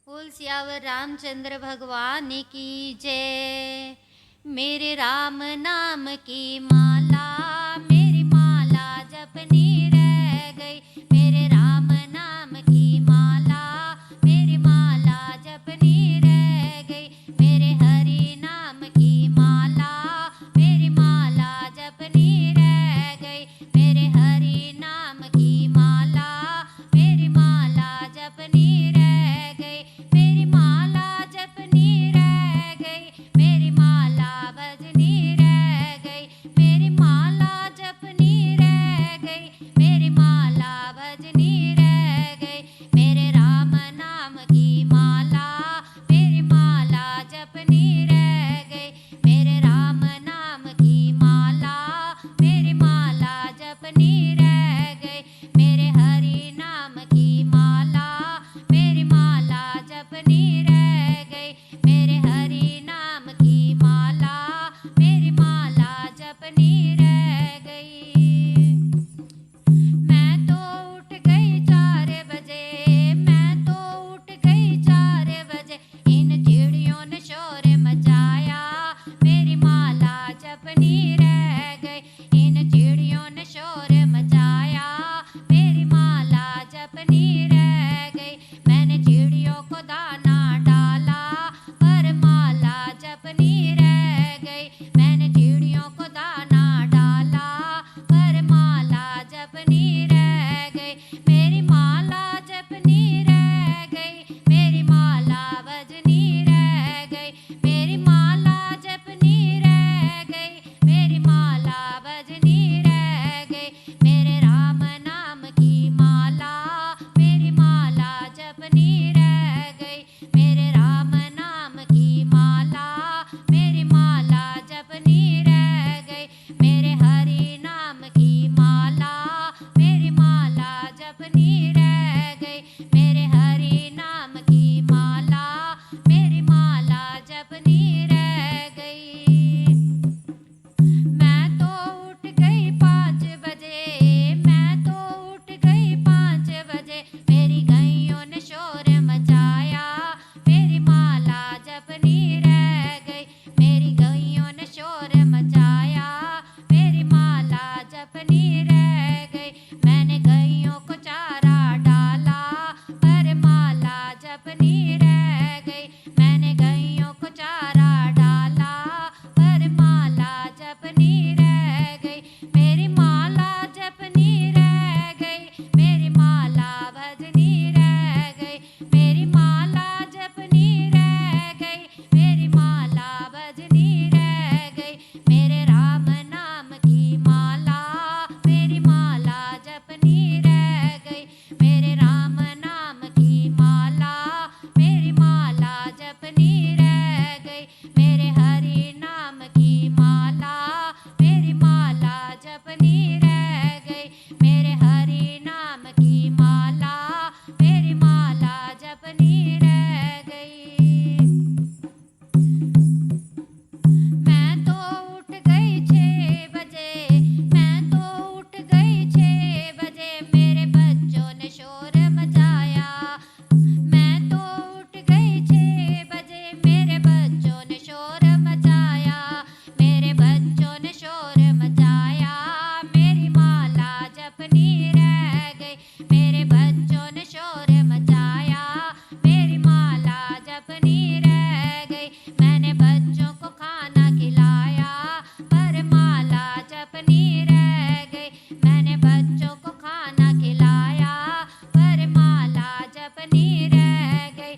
बोल सियावर रामचंद्र भगवान की जय। मेरे राम नाम की माला, मेरी माला जपनी रह गई। मेरे राम नाम की माला, मेरी माला जपनी रह गई। मेरे हरि नाम की माला, मेरी माला जपनी रह गई। मेरे हरि नाम की माला, मेरी माला जपनी रह गई। मेरी माला जपनी रह गई, मेरी माला भजनी रह गई। मेरी माला जपनी रह गई, मेरी माला भजनी रह गई। मेरे राम नाम की माला, मेरी माला जपनी रह गई। मेरे राम नाम की माला, मेरी माला जपनी रह गई। मेरे हरि नाम की माला, मेरी माला जपनी रह गई। मेरे हरि नाम की माला, मेरी माला जपनी रह गई। मैं तो उठ गई 4 बजे, मैं तो उठ गई 4 बजे। इन चिड़ियों ने शोर मचाया, मेरी माला जपनी रह गई। इन चिड़ियों ने शोर मचाया, मेरी माला जपनी रह गई। मैंने चिड़ियों को दाना डाला, पर माला जपनी रह गई। मैंने चिड़ियों को दाना डाला, पर माला जपनी रह गई। मेरी माला जपनी रह गई, मेरी माला भजनी रह गई। मेरी माला जपनी रह गई, मेरी माला भजनी रह गई। मेरे राम नाम की माला, मेरी माला जपनी रह गई। मेरे राम नाम की माला, मेरी माला जपनी रह गई। मेरे हरि नाम की माला, मेरी माला जपनी रह गई। मेरे हरि नाम की माला, मेरी माला जपनी रह गई। मैं तो उठ गई 5 बजे, मैं तो उठ गई 5 बजे। मेरी गैयों ने शोर मचाया, मेरी माला जपनी रह गई। मेरी गैयों ने शोर मचाया, मेरी माला जपनी रह गई। मैंने गैयों को चारा डाला, पर माला जपनी रह गई। मैंने गैयों को चारा डाला, पर माला जपनी रह गई। मेरी माला जपनी रह गई, मेरी माला भजनी रह गई। मेरी माला जपनी रह गई, मेरी माला भजनी रह गई। मेरे राम नाम की माला, मेरी माला जपनी रह गई। मेरे राम नाम की माला, मेरी माला जपनी रह गई। मेरे हरि नाम की माला, मेरी माला जपनी रह गई। मेरे हरि नाम की माला, मेरी माला जपनी रह गई। मैं तो उठ गई 6 बजे, मैं तो उठ गई 6 बजे। मेरे बच्चों ने शोर मचाया, मैं तो उठ गई 6 बजे। मेरे बच्चों ने शोर मचाया, मेरे बच्चों ने शोर मचाया। मेरी माला जपनी रह गई। मेरे बच्चों ने शोर मचाया, मेरी माला जपनी रह गई। मैंने बच्चों को खाना खिलाया, पर माला जपनी रह गई। मैंने बच्चों को खाना खिलाया, पर माला जपनी रह गई।